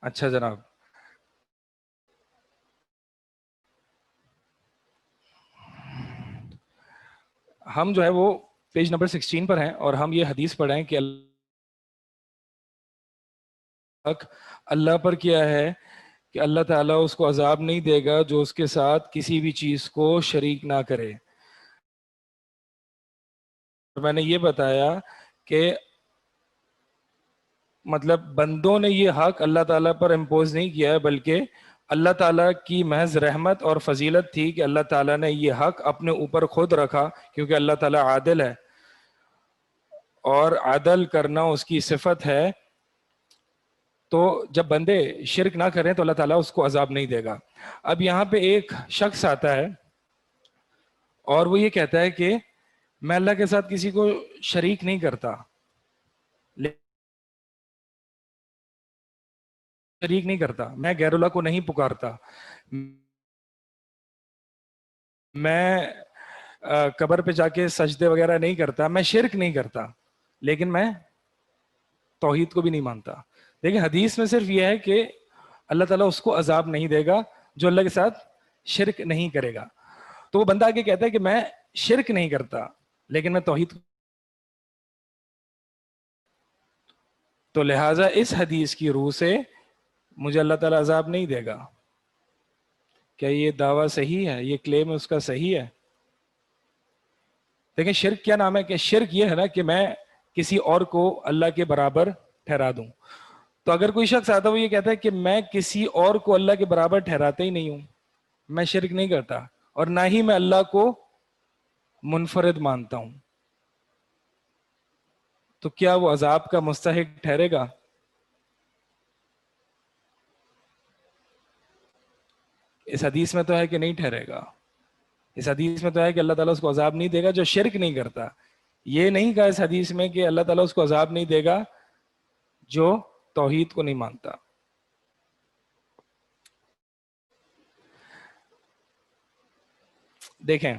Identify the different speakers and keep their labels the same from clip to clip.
Speaker 1: اچھا جناب، ہم جو ہے وہ پیج نمبر 16 پر ہیں اور ہم یہ حدیث پڑھ رہے ہیں کہ اللہ پر کیا ہے کہ اللہ تعالیٰ اس کو عذاب نہیں دے گا جو اس کے ساتھ کسی بھی چیز کو شریک نہ کرے. میں نے یہ بتایا کہ مطلب بندوں نے یہ حق اللہ تعالیٰ پر امپوز نہیں کیا ہے، بلکہ اللہ تعالیٰ کی محض رحمت اور فضیلت تھی کہ اللہ تعالیٰ نے یہ حق اپنے اوپر خود رکھا، کیونکہ اللہ تعالیٰ عادل ہے اور عدل کرنا اس کی صفت ہے. تو جب بندے شرک نہ کریں تو اللہ تعالیٰ اس کو عذاب نہیں دے گا. اب یہاں پہ ایک شخص آتا ہے اور وہ یہ کہتا ہے کہ میں اللہ کے ساتھ کسی کو شریک نہیں کرتا، میں غیر اللہ کو نہیں پکارتا، میں قبر پہ جا کے سجدے وغیرہ نہیں کرتا، میں شرک نہیں کرتا، لیکن میں توحید کو بھی نہیں مانتا. لیکن حدیث میں صرف یہ ہے کہ اللہ تعالیٰ اس کو عذاب نہیں دے گا جو اللہ کے ساتھ شرک نہیں کرے گا. تو وہ بندہ آگے کہتا ہے کہ میں شرک نہیں کرتا لیکن میں توحید. تو لہٰذا اس حدیث کی روح سے مجھے اللہ تعالیٰ عذاب نہیں دے گا. کیا یہ دعویٰ صحیح ہے؟ یہ کلیم اس کا صحیح ہے؟ لیکن شرک کیا نام ہے کہ شرک یہ ہے نا کہ میں کسی اور کو اللہ کے برابر ٹھہرا دوں. تو اگر کوئی شخص آتا وہ یہ کہتا ہے کہ میں کسی اور کو اللہ کے برابر ٹھہراتا ہی نہیں ہوں، میں شرک نہیں کرتا اور نہ ہی میں اللہ کو منفرد مانتا ہوں، تو کیا وہ عذاب کا مستحق ٹھہرے گا؟ اس حدیث میں تو ہے کہ نہیں ٹھہرے گا. اس حدیث میں تو ہے کہ اللہ تعالیٰ اس کو عذاب نہیں دے گا جو شرک نہیں کرتا. یہ نہیں کہا اس حدیث میں کہ اللہ تعالیٰ اس کو عذاب نہیں دے گا جو توحید کو نہیں مانتا. دیکھیں،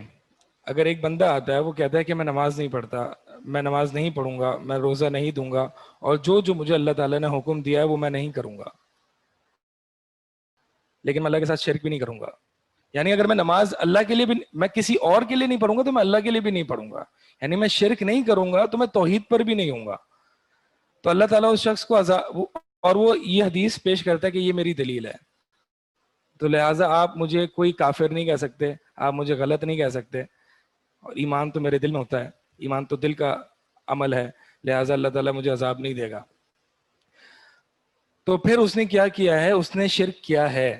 Speaker 1: اگر ایک بندہ آتا ہے وہ کہتا ہے کہ میں نماز نہیں پڑھتا، میں نماز نہیں پڑھوں گا، میں روزہ نہیں دوں گا، اور جو مجھے اللہ تعالیٰ نے حکم دیا ہے وہ میں نہیں کروں گا، لیکن میں اللہ کے ساتھ شرک بھی نہیں کروں گا. یعنی اگر میں نماز اللہ کے لیے بھی، میں کسی اور کے لیے نہیں پڑھوں گا تو میں اللہ کے لیے بھی نہیں پڑھوں گا. یعنی میں شرک نہیں کروں گا تو میں توحید پر بھی نہیں ہوں گا. تو اللہ تعالیٰ اس شخص کو اور وہ یہ حدیث پیش کرتا ہے کہ یہ میری دلیل ہے. تو لہٰذا آپ مجھے کوئی کافر نہیں کہہ سکتے، آپ مجھے غلط نہیں کہہ سکتے، اور ایمان تو میرے دل میں ہوتا ہے، ایمان تو دل کا عمل ہے، لہٰذا اللہ تعالیٰ مجھے عذاب نہیں دے گا. تو پھر اس نے کیا کیا ہے؟ اس نے شرک کیا ہے.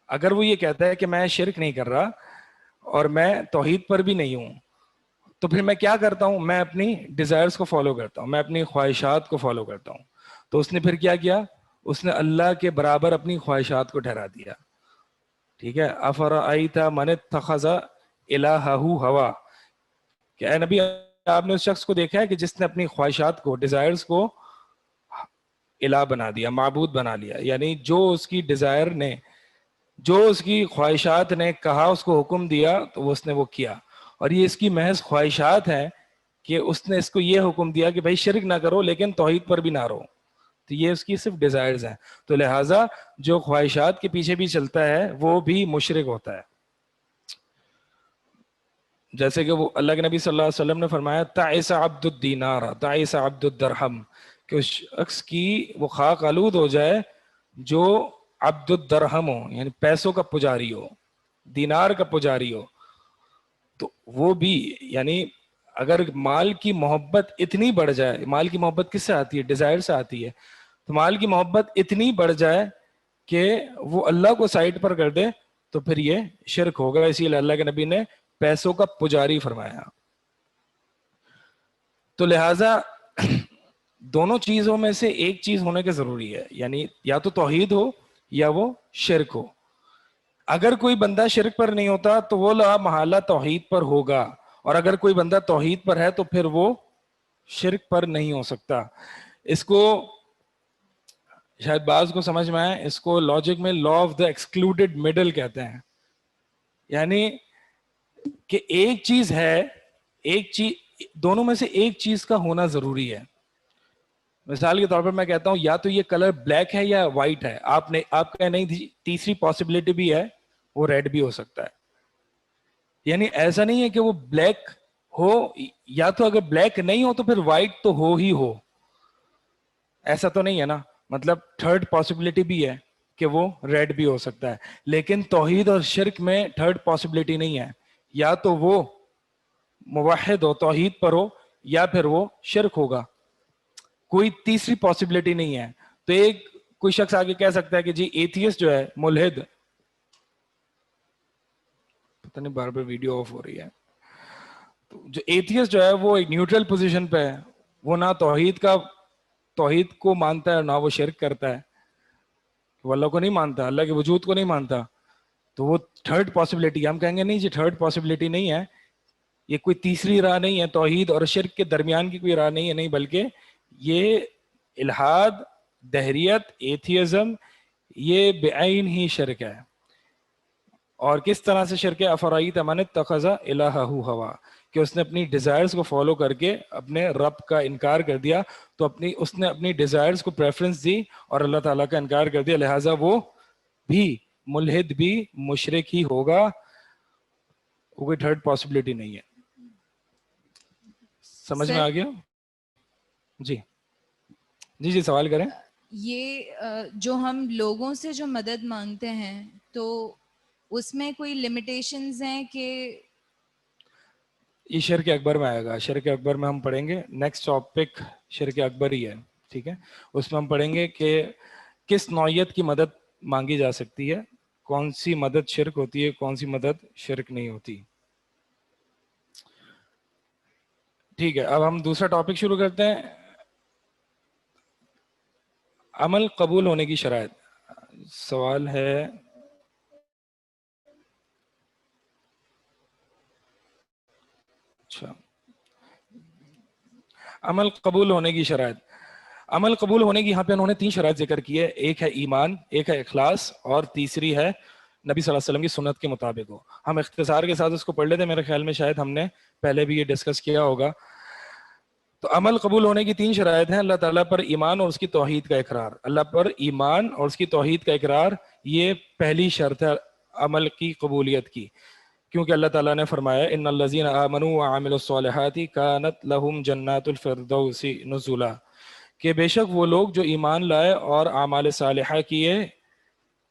Speaker 1: اگر وہ یہ کہتا ہے کہ میں شرک نہیں کر رہا اور میں توحید پر بھی نہیں ہوں، تو پھر میں کیا کرتا ہوں؟ میں اپنی ڈیزائرز کو فالو کرتا ہوں، میں اپنی خواہشات کو فالو کرتا ہوں. تو اس نے پھر کیا کیا؟ اس نے اللہ کے برابر اپنی خواہشات کو ٹھہرا دیا. ٹھیک ہے، افرأیت من اتخذ الہہ ہوا، کہ اے نبی آپ نے اس شخص کو دیکھا ہے کہ جس نے اپنی خواہشات کو، ڈیزائرز کو الہ بنا دیا، معبود بنا لیا. یعنی جو اس کی ڈیزائر نے، جو اس کی خواہشات نے کہا، اس کو حکم دیا تو وہ اس نے وہ کیا. اور یہ اس کی محض خواہشات ہیں کہ اس نے اس کو یہ حکم دیا کہ بھائی شرک نہ کرو لیکن توحید پر بھی نہ رہو. تو یہ اس کی صرف ڈیزائرز ہیں. تو لہٰذا جو خواہشات کے پیچھے بھی چلتا ہے وہ بھی مشرک ہوتا ہے. جیسے کہ وہ اللہ کے نبی صلی اللہ علیہ وسلم نے فرمایا تعس عبد الدینار تعس عبد الدرہم، کہ اس شخص کی وہ خاک آلود ہو جائے جو عبد الدرہم ہو، یعنی پیسوں کا پجاری ہو، دینار کا پجاری ہو. تو وہ بھی یعنی اگر مال کی محبت اتنی بڑھ جائے، مال کی محبت کس سے آتی ہے؟ ڈیزائر سے آتی ہے. تو مال کی محبت اتنی بڑھ جائے کہ وہ اللہ کو سائڈ پر کر دے تو پھر یہ شرک ہوگا. اسی لیے اللہ کے نبی نے پیسوں کا پجاری فرمایا. تو لہذا دونوں چیزوں میں سے ایک چیز ہونے کے ضروری ہے، یعنی یا تو توحید ہو یا وہ شرک ہو. اگر کوئی بندہ شرک پر نہیں ہوتا تو وہ لا محالہ توحید پر ہوگا، اور اگر کوئی بندہ توحید پر ہے تو پھر وہ شرک پر نہیں ہو سکتا. اس کو شاید بعض کو سمجھ میں آئے، اس کو لاجک میں law of the excluded middle کہتے ہیں. یعنی کہ ایک چیز ہے، ایک چیز، دونوں میں سے ایک چیز کا ہونا ضروری ہے. مثال کے طور پر میں کہتا ہوں یا تو یہ کلر بلیک ہے یا وائٹ ہے, آپ نے آپ کا نہیں, تیسری پاسبلٹی بھی ہے وہ ریڈ بھی ہو سکتا ہے. یعنی ایسا نہیں ہے کہ وہ بلیک ہو, یا تو اگر بلیک نہیں ہو تو پھر وائٹ تو ہو ہی ہو, ایسا تو نہیں ہے نا. مطلب تھرڈ پاسبلٹی بھی ہے کہ وہ ریڈ بھی ہو سکتا ہے. لیکن توحید اور شرک میں تھرڈ پاسبلٹی نہیں ہے, یا تو وہ موحد ہو, توحید پر ہو, یا پھر وہ شرک ہوگا, کوئی تیسری پاسبلٹی نہیں ہے. تو ایک کوئی شخص آگے کہہ سکتا ہے کہ جی ایتھیسٹ جو ہے, ملحد, پتہ نہیں بار بار ویڈیو آف ہو رہی ہے, تو جو ایتھیسٹ جو ہے وہ ایک نیوٹرل پوزیشن پہ ہے, وہ نہ توحید کو مانتا ہے نہ وہ شرک کرتا ہے, وہ اللہ کو نہیں مانتا, اللہ کے وجود کو نہیں مانتا. تو وہ تھرڈ پاسبلٹی, ہم کہیں گے نہیں جی تھرڈ پاسبلٹی نہیں ہے, یہ کوئی تیسری راہ نہیں ہے, توحید اور شرک کے درمیان کی کوئی راہ نہیں ہے, نہیں بلکہ یہ الحاد, دہریت, ایتھیزم, یہ بعین ہی شرک ہے. اور کس طرح سے شرک ہے؟ افرائیت من اتخذ الہہ ہوا, کہ اس نے اپنی ڈیزائرز کو فالو کر کے اپنے رب کا انکار کر دیا, تو اس نے اپنی ڈیزائرز کو پریفرنس دی اور اللہ تعالیٰ کا انکار کر دیا, لہٰذا وہ بھی ملحد بھی مشرک ہی ہوگا, وہ کوئی تھرڈ پاسبلٹی نہیں ہے. سمجھ میں
Speaker 2: سر
Speaker 1: آ گیا؟ جی جی جی سوال کریں.
Speaker 2: یہ جو ہم لوگوں سے جو مدد مانگتے ہیں تو اس میں کوئی لمیٹیشنز ہیں کہ
Speaker 1: یہ شرک اکبر میں آئے گا, شرک اکبر میں ہم پڑھیں گے, نیکسٹ ٹاپک شرک اکبر ہی ہے, ٹھیک ہے. اس میں ہم پڑھیں گے کہ کس نوعیت کی مدد مانگی جا سکتی ہے, کون سی مدد شرک ہوتی ہے, کون سی مدد شرک نہیں ہوتی. ٹھیک ہے, اب ہم دوسرا ٹاپک شروع کرتے ہیں, عمل قبول ہونے کی شرائط. سوال ہے اچھا, عمل قبول ہونے کی شرائط. عمل قبول ہونے کی یہاں پہ انہوں نے 3 شرائط ذکر کی ہے, ایک ہے ایمان, ایک ہے اخلاص, اور تیسری ہے نبی صلی اللہ علیہ وسلم کی سنت کے مطابق ہو. ہم اختصار کے ساتھ اس کو پڑھ لیتے ہیں, میرے خیال میں شاید ہم نے پہلے بھی یہ ڈسکس کیا ہوگا. تو عمل قبول ہونے کی 3 شرائط ہیں, اللہ تعالیٰ پر ایمان اور اس کی توحید کا اقرار. اللہ پر ایمان اور اس کی توحید کا اقرار, یہ پہلی شرط ہے عمل کی قبولیت کی, کیونکہ اللہ تعالیٰ نے فرمایا ان الذین آمنوا وعملوا الصالحات کانت لہم جنات الفردوس نزلا, کہ بے شک وہ لوگ جو ایمان لائے اور اعمال صالحہ کیے,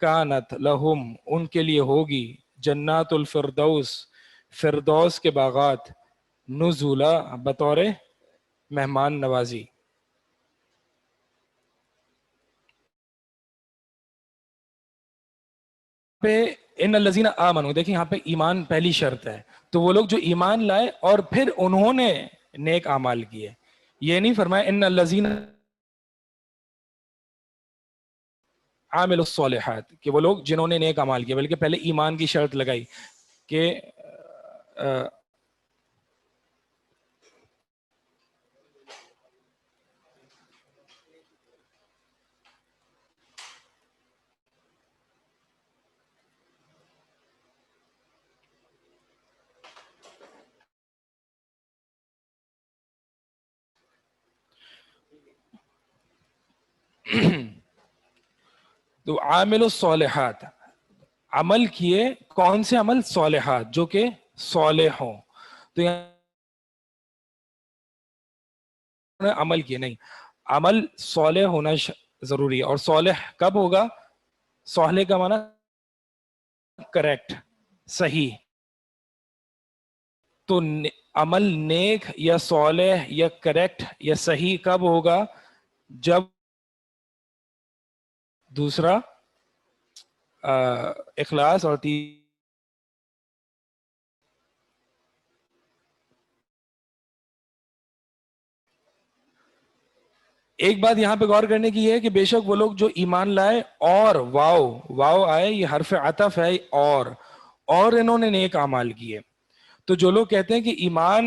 Speaker 1: کانت لہم ان کے لیے ہوگی, جنات الفردوس فردوس کے باغات, نزلا بطور مہمان نوازی. پہ ان الذین آمنوا, دیکھیں یہاں پہ ایمان پہلی شرط ہے, تو وہ لوگ جو ایمان لائے اور پھر انہوں نے نیک اعمال کیے. یہ نہیں فرمایا ان الذین عاملوا الصالحات کہ وہ لوگ جنہوں نے نیک اعمال کیے, بلکہ پہلے ایمان کی شرط لگائی کہ تو عامل الصالحات, عمل کیے, کون سے عمل؟ صالحات, جو کہ صالح ہوں. تو یہاں عمل کیے نہیں, عمل صالح ہونا ضروری ہے. اور صالح کب ہوگا؟ صالح کا معنی کریکٹ, صحیح. تو عمل نیک یا صالح یا کریکٹ یا صحیح کب ہوگا؟ جب دوسرا اخلاص اور ایک بات یہاں پہ غور کرنے کی ہے کہ بے شک وہ لوگ جو ایمان لائے اور واو آئے, یہ حرف عطف ہے, اور انہوں نے نیک اعمال کیے. تو جو لوگ کہتے ہیں کہ ایمان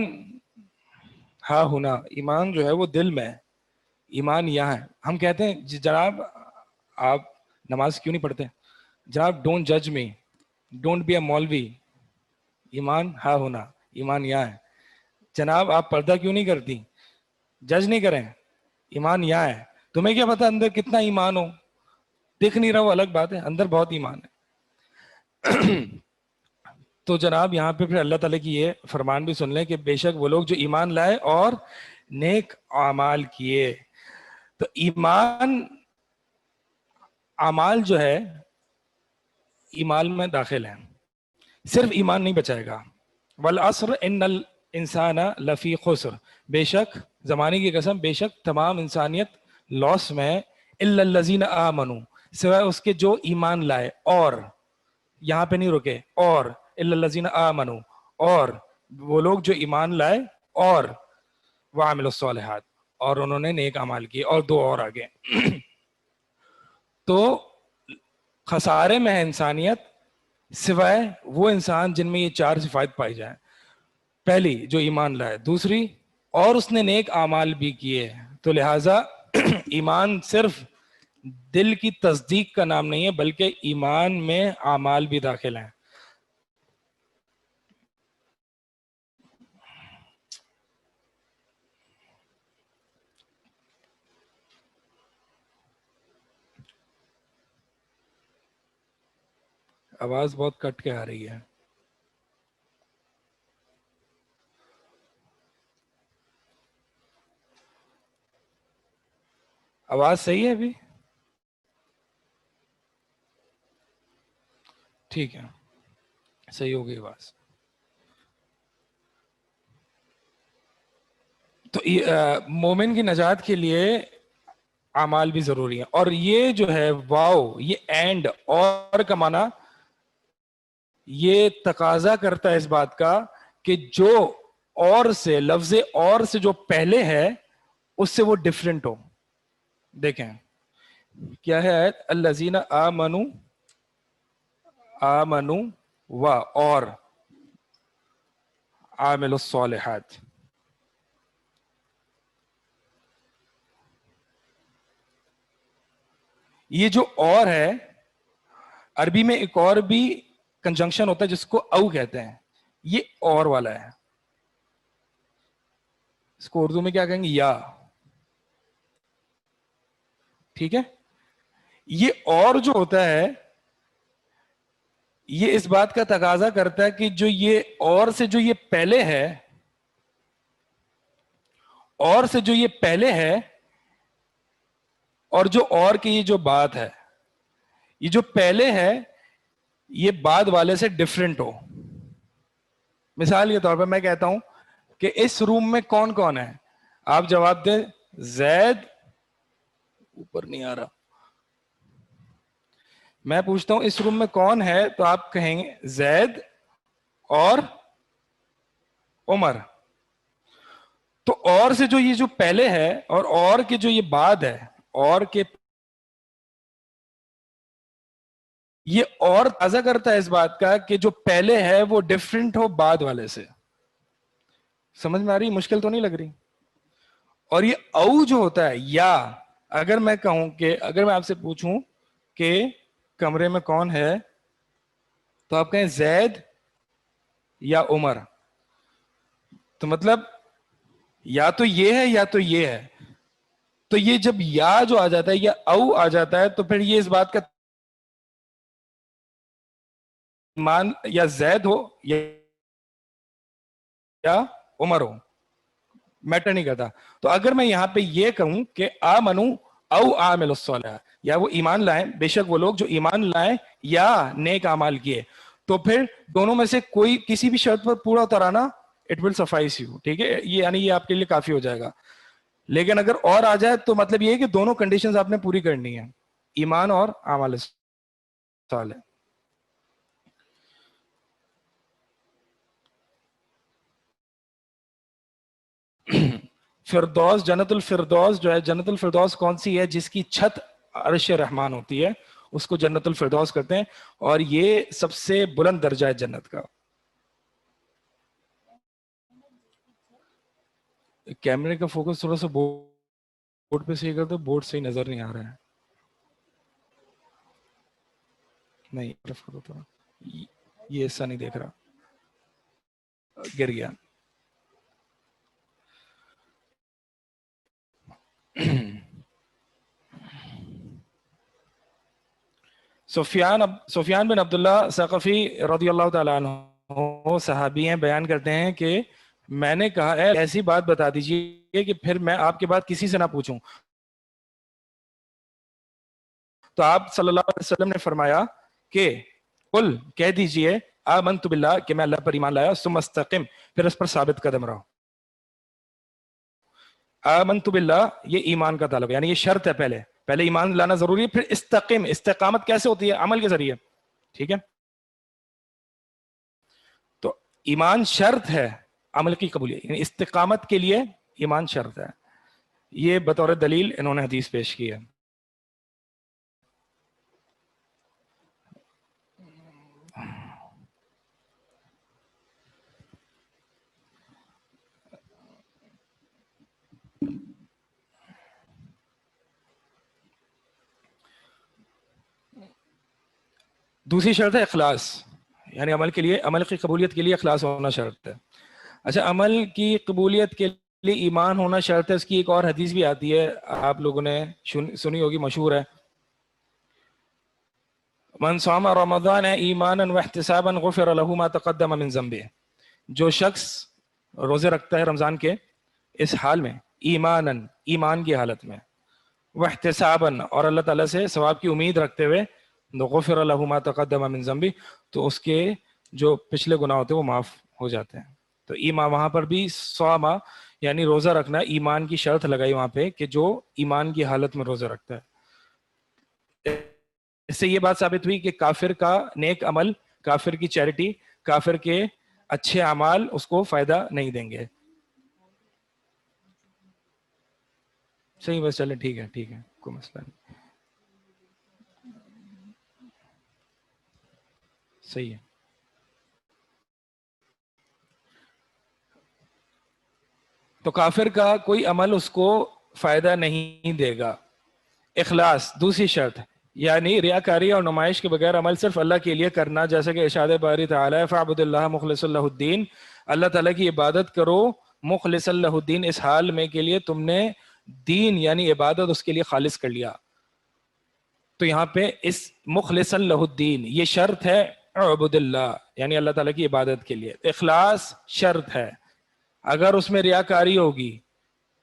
Speaker 1: ہاں ہونا, ایمان جو ہے وہ دل میں ہے, ایمان یہاں ہے. ہم کہتے ہیں جناب آپ نماز کیوں نہیں پڑھتے؟ جناب ڈونٹ جج می, ڈونٹ بی اے مولوی, ایمان ہاں ہونا, ایمان یہاں ہے. جناب آپ پردہ کیوں نہیں کرتی؟ جج نہیں کریں, ایمان یہاں ہے. تمہیں کیا پتا اندر کتنا ایمان ہو, دکھ نہیں رہا وہ الگ بات ہے, اندر بہت ایمان ہے. تو جناب یہاں پہ پھر اللہ تعالیٰ کی یہ فرمان بھی سن لیں کہ بے شک وہ لوگ جو ایمان لائے اور نیک اعمال کیے. تو ایمان اعمال جو ہے ایمان میں داخل ہیں, صرف ایمان نہیں بچائے گا. والعصر ان الانسان لفی خسر, بے شک زمانے کی قسم بے شک تمام انسانیت لاس میں ہے. الا الذین آمنوا, سوائے اس کے جو ایمان لائے, اور یہاں پہ نہیں رکے, اور الا الذین آمنوا, اور وہ لوگ جو ایمان لائے, اور وعملوا الصالحات, اور انہوں نے نیک اعمال کیے, اور دو اور آگے. تو خسارے میں ہے انسانیت سوائے وہ انسان جن میں یہ چار صفات پائی جائیں. پہلی جو ایمان لائے, دوسری اور اس نے نیک اعمال بھی کیے. تو لہٰذا ایمان صرف دل کی تصدیق کا نام نہیں ہے بلکہ ایمان میں اعمال بھی داخل ہیں. آواز بہت کٹ کے آ رہی ہے. آواز صحیح ہے ابھی؟ ٹھیک ہے, صحیح ہو گئی آواز. تو مومن کی نجات کے لیے اعمال بھی ضروری ہیں. اور یہ جو ہے واو, یہ اینڈ اور کا معنی یہ تقاضا کرتا ہے اس بات کا کہ جو اور سے, لفظ اور سے جو پہلے ہے اس سے وہ ڈفرنٹ ہو. دیکھیں کیا ہے آیت, الذین آمنوا, آمنوا و اور عاملوا الصالحات. یہ جو اور ہے عربی میں ایک اور بھی کنجنکشن ہوتا ہے جس کو او کہتے ہیں, یہ اور والا ہے. اس کو اردو میں کیا کہیں گے, یا. ٹھیک ہے, یہ اور جو ہوتا ہے یہ اس بات کا تقاضا کرتا ہے کہ جو یہ اور سے جو یہ پہلے ہے, اور سے جو یہ پہلے ہے, اور جو اور کی یہ جو بات ہے, یہ جو پہلے ہے یہ بعد والے سے ڈفرنٹ ہو. مثال کے طور پہ میں کہتا ہوں کہ اس روم میں کون کون ہے, آپ جواب دیں زید. اوپر نہیں آ رہا. میں پوچھتا ہوں اس روم میں کون ہے, تو آپ کہیں گے زید اور عمر. تو اور سے جو یہ جو پہلے ہے اور کے جو یہ بعد ہے, اور کے یہ اور تازہ کرتا ہے اس بات کا کہ جو پہلے ہے وہ ڈفرنٹ ہو بعد والے سے. سمجھ میں آ رہی, مشکل تو نہیں لگ رہی. اور یہ او جو ہوتا ہے, یا اگر میں کہوں کہ اگر میں آپ سے پوچھوں کہ کمرے میں کون ہے, تو آپ کہیں زید یا عمر. تو مطلب یا تو یہ ہے یا تو یہ ہے. تو یہ جب یا جو آ جاتا ہے یا او آ جاتا ہے تو پھر یہ اس بات کا مان یا زید ہو یا عمر ہو, میٹر نہیں کرتا. تو اگر میں یہاں پہ یہ کہوں کہ آمنو او عامل الصالحات, یا وہ ایمان لائیں, بے شک وہ لوگ جو ایمان لائیں یا نیک اعمال کیے, تو پھر دونوں میں سے کوئی کسی بھی شرط پر پورا اترانا اٹ ول سفائس یو. ٹھیک ہے, یہ یعنی یہ آپ کے لیے کافی ہو جائے گا. لیکن اگر اور آ جائے تو مطلب یہ ہے کہ دونوں کنڈیشنز آپ نے پوری کرنی ہے, ایمان اور اعمال صالح. فردوس, جنت الفردوس جو ہے, جنت الفردوس کون سی ہے, جس کی چھت عرش رحمان ہوتی ہے, اس کو جنت الفردوس کرتے ہیں. اور یہ سب سے بلند درجہ ہے جنت کا. کیمرے کا فوکس تھوڑا سا بورڈ پہ صحیح کر دو, بورڈ صحیح نظر نہیں آ رہا ہے. نہیں تھوڑا یہ حصہ نہیں دیکھ رہا, گر گیا. سفیان بن عبداللہ ثقفی رضی اللہ تعالیٰ عنہ صحابی ہیں، بیان کرتے ہیں کہ میں نے کہا اے ایسی بات بتا دیجئے کہ پھر میں آپ کے بعد کسی سے نہ پوچھوں. تو آپ صلی اللہ علیہ وسلم نے فرمایا کہ قل کہہ دیجئے آمنت باللہ کہ میں اللہ پر ایمان لایا، ثم استقم پھر اس پر ثابت قدم رہو. آمنت باللہ یہ ایمان کا تعلق، یعنی یہ شرط ہے، پہلے ایمان لانا ضروری ہے، پھر استقم. استقامت کیسے ہوتی ہے؟ عمل کے ذریعے. ٹھیک ہے، تو ایمان شرط ہے عمل کی قبولیت، یعنی استقامت کے لیے ایمان شرط ہے. یہ بطور دلیل انہوں نے حدیث پیش کی ہے. دوسری شرط ہے اخلاص، یعنی عمل کے لیے، عمل کی قبولیت کے لیے اخلاص ہونا شرط ہے. اچھا، عمل کی قبولیت کے لیے ایمان ہونا شرط ہے. اس کی ایک اور حدیث بھی آتی ہے، آپ لوگوں نے سنی ہوگی، مشہور ہے، من صام رمضان ایمانا واحتسابا غفر له ما تقدم من ذنبه. جو شخص روزے رکھتا ہے رمضان کے اس حال میں، ایمانا ایمان کی حالت میں، واحتسابا اور اللہ تعالیٰ سے ثواب کی امید رکھتے ہوئے، غفر له ما تقدم من ذنبه، تو اس کے جو پچھلے گناہ ہوتے ہیں وہ معاف ہو جاتے ہیں. تو ایمان وہاں پر بھی صوما یعنی روزہ رکھنا، ایمان کی شرط لگائی وہاں پہ کہ جو ایمان کی حالت میں روزہ رکھتا ہے. اس سے یہ بات ثابت ہوئی کہ کافر کا نیک عمل، کافر کی چیریٹی، کافر کے اچھے اعمال اس کو فائدہ نہیں دیں گے. صحیح، بس چلیں ٹھیک ہے، ٹھیک ہے، کوئی مسئلہ نہیں. صحیح ہے. تو کافر کا کوئی عمل اس کو فائدہ نہیں دے گا. اخلاص دوسری شرط، یعنی ریاکاری اور نمائش کے بغیر عمل صرف اللہ کے لیے کرنا، جیسے کہ ارشاد باری تعالیٰ فاعبد اللہ مخلص اللہ الدین، اللہ تعالیٰ کی عبادت کرو مخلص اللہ الدین، اس حال میں کے لیے تم نے دین یعنی عبادت اس کے لیے خالص کر لیا. تو یہاں پہ اس مخلص اللہ الدین یہ شرط ہے، اعبد اللہ یعنی اللہ تعالیٰ کی عبادت کے لیے. اخلاص شرط ہے. اگر اس میں ریاکاری ہوگی،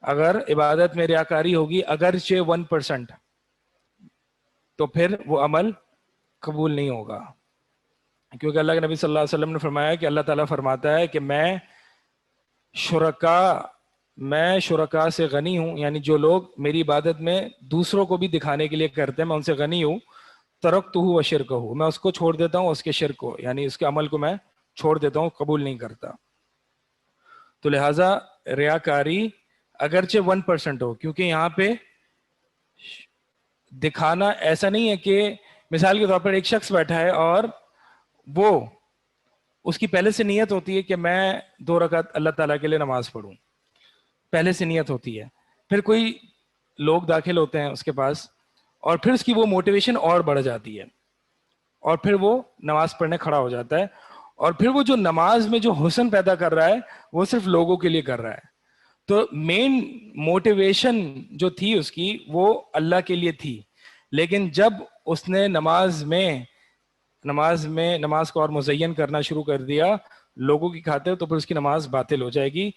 Speaker 1: اگر عبادت میں ریاکاری ہوگی اگرچہ 1%، تو پھر وہ عمل قبول نہیں ہوگا. کیونکہ اللہ کے نبی صلی اللہ علیہ وسلم نے فرمایا کہ اللہ تعالیٰ فرماتا ہے کہ میں شرکا سے غنی ہوں، یعنی جو لوگ میری عبادت میں دوسروں کو بھی دکھانے کے لیے کرتے ہیں میں ان سے غنی ہوں. ترکتہ وشرکہ، میں اس کو چھوڑ دیتا ہوں، اس کے شرک کو یعنی اس کے عمل کو میں چھوڑ دیتا ہوں، قبول نہیں کرتا. تو لہٰذا ریاکاری اگرچہ 1% ہو، کیونکہ یہاں پہ دکھانا ایسا نہیں ہے کہ مثال کے طور پر ایک شخص بیٹھا ہے اور وہ اس کی پہلے سے نیت ہوتی ہے کہ میں 2 رکعت اللہ تعالیٰ کے لیے نماز پڑھوں، پہلے سے نیت ہوتی ہے. پھر کوئی لوگ داخل ہوتے ہیں اس کے پاس اور پھر اس کی وہ موٹیویشن اور بڑھ جاتی ہے اور پھر وہ نماز پڑھنے کھڑا ہو جاتا ہے، اور پھر وہ جو نماز میں جو حسن پیدا کر رہا ہے وہ صرف لوگوں کے لیے کر رہا ہے. تو مین موٹیویشن جو تھی اس کی وہ اللہ کے لیے تھی، لیکن جب اس نے نماز کو اور مزین کرنا شروع کر دیا لوگوں کی خاطر، تو پھر اس کی نماز باطل ہو جائے گی،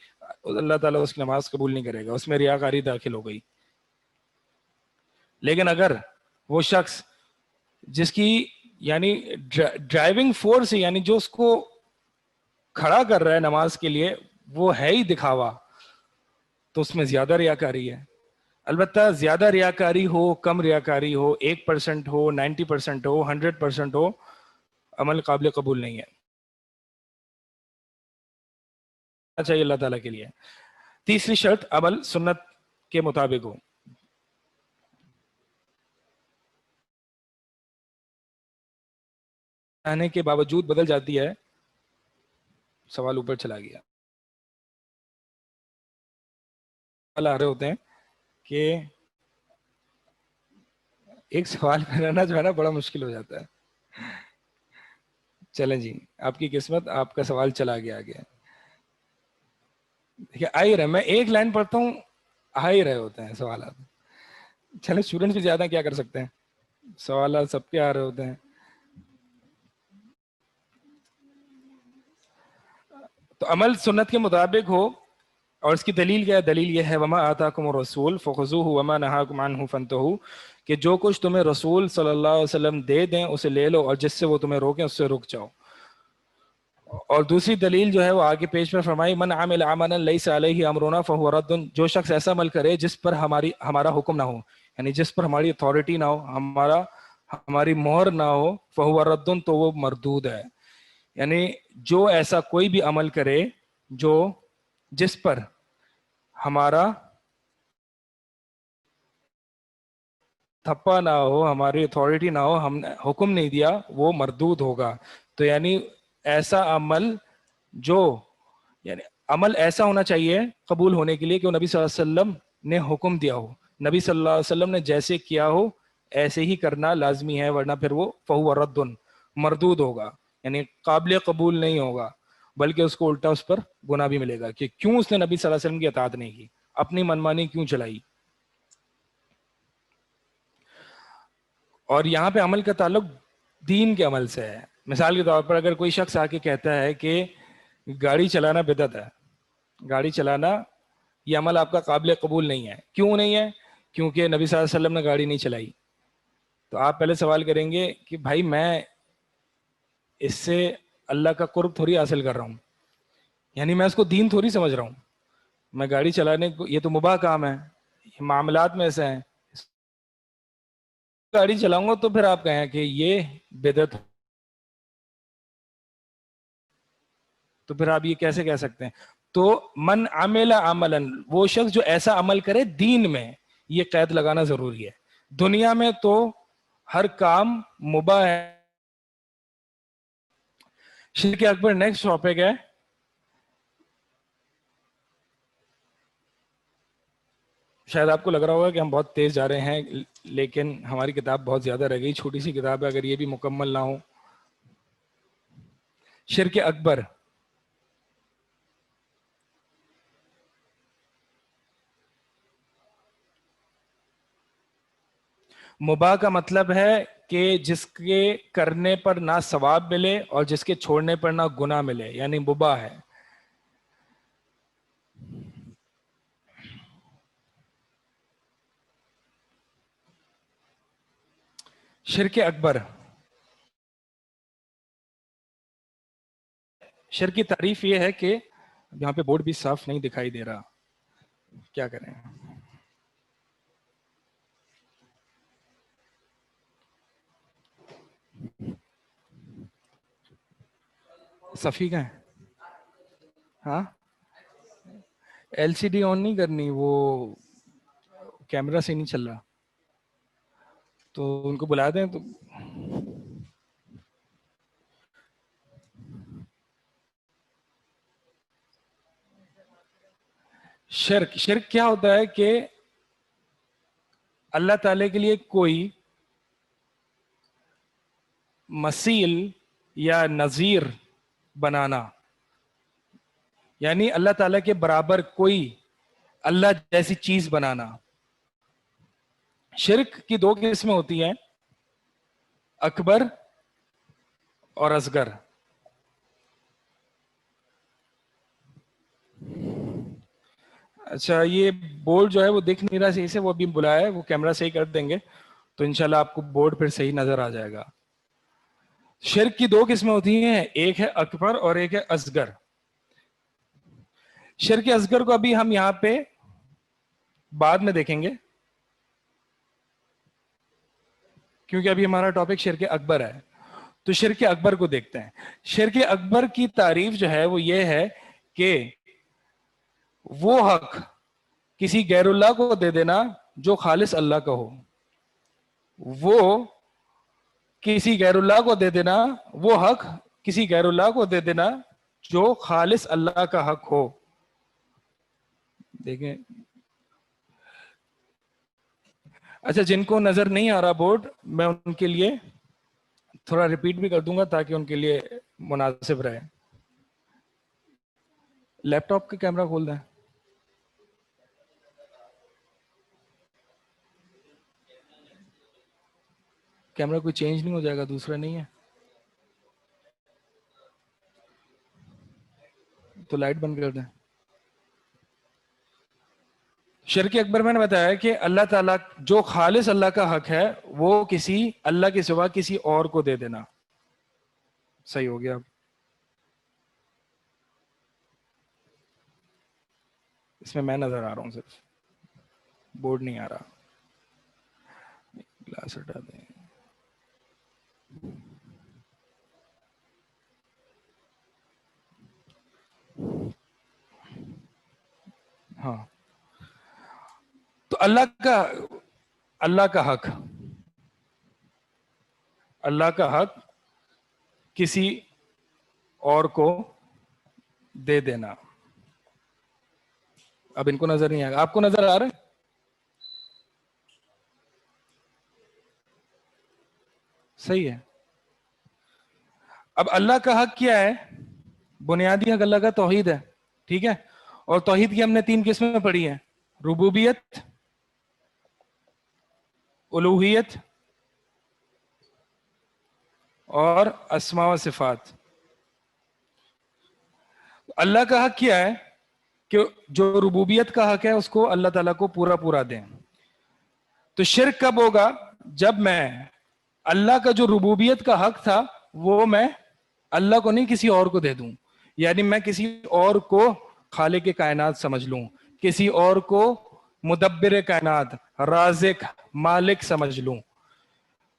Speaker 1: اللہ تعالیٰ اس کی نماز قبول نہیں کرے گا، اس میں ریاکاری داخل ہو گئی. لیکن اگر وہ شخص جس کی یعنی ڈرائیونگ فورس یعنی جو اس کو کھڑا کر رہا ہے نماز کے لیے وہ ہے ہی دکھاوا، تو اس میں زیادہ ریاکاری ہے. البتہ زیادہ ریاکاری ہو، کم ریاکاری ہو، 1% ہو، 90% ہو، 100% ہو، عمل قابل قبول نہیں ہے. چاہیے اللہ تعالیٰ کے لیے. تیسری شرط، عمل سنت کے مطابق ہو. آنے کے باوجود بدل جاتی ہے. سوال اوپر چلا گیا. آ رہے ہوتے ہیں کہ ایک سوال پہ رہنا جو ہے نا بڑا مشکل ہو جاتا ہے. چلیں جی، آپ کی قسمت، آپ کا سوال چلا گیا آگے. دیکھیے آ ہی رہے، میں ایک لائن پڑھتا ہوں آ ہی رہے ہوتے ہیں سوالات. چلے اسٹوڈنٹس بھی زیادہ کیا کر سکتے ہیں, سوالات سب کے آ رہے ہوتے ہیں. تو عمل سنت کے مطابق ہو, اور اس کی دلیل کیا ہے؟ دلیل یہ ہے وما آتاکم الرسول فخذوہ وما نہاکم عنہ فانتہوا, کہ جو کچھ تمہیں رسول صلی اللہ علیہ وسلم دے دیں اسے لے لو, اور جس سے وہ تمہیں روکیں اس سے رک جاؤ. اور دوسری دلیل جو ہے وہ آگے پیج پر فرمائی من عمل عملا لیس علیہ امرنا فہو رد, جو شخص ایسا عمل کرے جس پر ہمارا حکم نہ ہو, یعنی جس پر ہماری اتھارٹی نہ ہو, ہماری مہر نہ ہو, فہو رد, تو وہ مردود ہے. یعنی جو ایسا کوئی بھی عمل کرے جس پر ہمارا تھپا نہ ہو, ہماری اتھارٹی نہ ہو, ہم نے حکم نہیں دیا, وہ مردود ہوگا. تو یعنی ایسا عمل یعنی عمل ایسا ہونا چاہیے قبول ہونے کے لیے کہ وہ نبی صلی اللہ علیہ وسلم نے حکم دیا ہو, نبی صلی اللہ علیہ وسلم نے جیسے کیا ہو ایسے ہی کرنا لازمی ہے, ورنہ پھر وہ فہو رد, مردود ہوگا, یعنی قابل قبول نہیں ہوگا, بلکہ اس کو الٹا اس پر گناہ بھی ملے گا کہ کیوں اس نے نبی صلی اللہ علیہ وسلم کی اطاعت نہیں کی, اپنی منمانی کیوں چلائی. اور یہاں پہ عمل کا تعلق دین کے عمل سے ہے. مثال کے طور پر اگر کوئی شخص آ کے کہتا ہے کہ گاڑی چلانا بدعت ہے, گاڑی چلانا یہ عمل آپ کا قابل قبول نہیں ہے. کیوں نہیں ہے؟ کیونکہ نبی صلی اللہ علیہ وسلم نے گاڑی نہیں چلائی. تو آپ پہلے سوال کریں گے کہ بھائی میں اس سے اللہ کا قرب تھوڑی حاصل کر رہا ہوں, یعنی میں اس کو دین تھوڑی سمجھ رہا ہوں. میں گاڑی چلانے کو, یہ تو مباح کام ہے, یہ معاملات میں سے ہیں, گاڑی چلاؤں گا تو پھر آپ کہیں کہ یہ بدعت, تو پھر آپ یہ کیسے کہہ سکتے ہیں؟ تو من عمل عملا, وہ شخص جو ایسا عمل کرے دین میں, یہ قید لگانا ضروری ہے. دنیا میں تو ہر کام مباح ہے. شرک اکبر نیکسٹ ٹاپک ہے. شاید آپ کو لگ رہا ہوگا کہ ہم بہت تیز جا رہے ہیں, لیکن ہماری کتاب بہت زیادہ رہ گئی, چھوٹی سی کتاب ہے, اگر یہ بھی مکمل نہ ہو. شرک اکبر, مباح کا مطلب ہے کہ جس کے کرنے پر نہ ثواب ملے اور جس کے چھوڑنے پر نہ گناہ ملے, یعنی مباح ہے. شرک اکبر, شرک کی تعریف یہ ہے کہ یہاں پہ بورڈ بھی صاف نہیں دکھائی دے رہا, کیا کریں؟ صفی کا ہے, ہاں ایل سی ڈی آن نہیں کرنی, وہ کیمرہ سے نہیں چل رہا, تو ان کو بلا دیں. تو شرک کیا ہوتا ہے کہ اللہ تعالی کے لیے کوئی مثیل یا نظیر بنانا, یعنی اللہ تعالیٰ کے برابر کوئی اللہ جیسی چیز بنانا. شرک کی دو قسمیں ہوتی ہیں, اکبر اور اصغر. اچھا, یہ بورڈ جو ہے وہ دکھ نہیں رہا صحیح سے, وہ ابھی بلایا ہے, وہ کیمرہ صحیح کر دیں گے تو انشاءاللہ آپ کو بورڈ پھر صحیح نظر آ جائے گا. شرک کی دو قسمیں ہوتی ہیں, ایک ہے اکبر اور ایک ہے اصغر. شرک اصغر کو ابھی ہم یہاں پہ بعد میں دیکھیں گے, کیونکہ ابھی ہمارا ٹاپک شرک اکبر ہے. تو شرک اکبر کو دیکھتے ہیں. شرک اکبر کی تعریف جو ہے وہ یہ ہے کہ وہ حق کسی غیر اللہ کو دے دینا جو خالص اللہ کا ہو, وہ کسی غیر اللہ کو دے دینا, وہ حق کسی غیر اللہ کو دے دینا جو خالص اللہ کا حق ہو. دیکھیں, اچھا جن کو نظر نہیں آ رہا بورڈ, میں ان کے لیے تھوڑا ریپیٹ بھی کر دوں گا تاکہ ان کے لیے مناسب رہے. لیپ ٹاپ کا کیمرہ کھول دیں. کیمرہ کوئی چینج نہیں ہو جائے گا؟ دوسرا نہیں ہے تو لائٹ بند کر دیں. شرک اکبر میں نے بتایا کہ اللہ تعالیٰ جو خالص اللہ کا حق ہے وہ کسی اللہ کے سوا کسی اور کو دے دینا. صحیح ہو گیا. اب اس میں نظر آ رہا ہوں، صرف بورڈ نہیں آ رہا. گلاس ہٹا دیں. ہاں، تو اللہ کا حق، اللہ کا حق کسی اور کو دے دینا. اب ان کو نظر نہیں آئے گا، آپ کو نظر آ رہا ہے؟ صحیح ہے. اب اللہ کا حق کیا ہے؟ بنیادی حق اللہ کا توحید ہے، ٹھیک ہے. اور توحید کی ہم نے 3 قسمیں پڑھی ہیں: ربوبیت، الوہیت اور اسماء و صفات. اللہ کا حق کیا ہے کہ جو ربوبیت کا حق ہے اس کو اللہ تعالیٰ کو پورا پورا دیں. تو شرک کب ہوگا؟ جب میں اللہ کا جو ربوبیت کا حق تھا وہ میں اللہ کو نہیں کسی اور کو دے دوں. یعنی میں کسی اور کو خالق کائنات سمجھ لوں، کسی اور کو مدبر کائنات، رازق، مالک سمجھ لوں.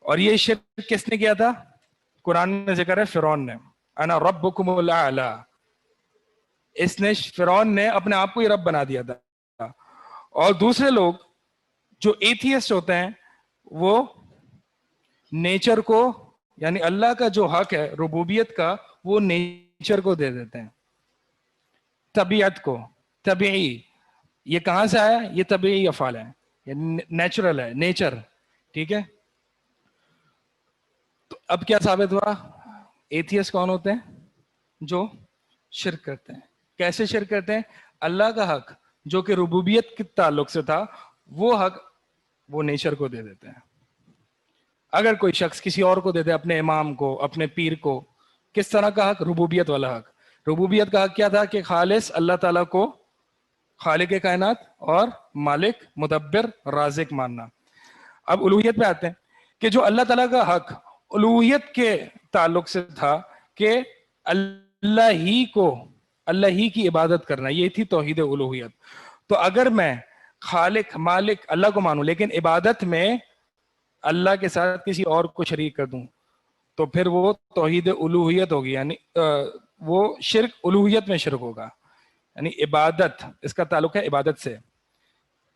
Speaker 1: اور یہ شرک کس نے کیا تھا؟ قرآن میں ذکر ہے فرعون نے، انا ربکم الاعلی. اس نے، فرعون نے اپنے آپ کو ہی رب بنا دیا تھا. اور دوسرے لوگ جو ایتھیسٹ ہوتے ہیں وہ نیچر کو، یعنی اللہ کا جو حق ہے ربوبیت کا، وہ نیچر کو دے دیتے ہیں، طبیعت کو. طبیعی، یہ کہاں سے آیا؟ یہ طبیعی افعال ہے، یعنی نیچرل ہے، نیچر، ٹھیک ہے. تو اب کیا ثابت ہوا؟ ایتھیسٹ کون ہوتے ہیں؟ جو شرک کرتے ہیں. کیسے شرک کرتے ہیں؟ اللہ کا حق جو کہ ربوبیت کے تعلق سے تھا وہ حق وہ نیچر کو دے دیتے ہیں. اگر کوئی شخص کسی اور کو دے دے، اپنے امام کو، اپنے پیر کو، کس طرح کا حق؟ ربوبیت والا حق. ربوبیت کا حق کیا تھا؟ کہ خالص اللہ تعالیٰ کو خالق کائنات اور مالک، مدبر، رازق ماننا. اب الوہیت پہ آتے ہیں کہ جو اللہ تعالیٰ کا حق الوہیت کے تعلق سے تھا کہ اللہ ہی کی عبادت کرنا، یہ تھی توحید الوہیت. تو اگر میں خالق، مالک اللہ کو مانوں لیکن عبادت میں اللہ کے ساتھ کسی اور کو شریک کر دوں تو پھر وہ توحید الوہیت ہوگی، یعنی وہ شرک الوہیت میں شرک ہوگا. یعنی عبادت، اس کا تعلق ہے عبادت سے.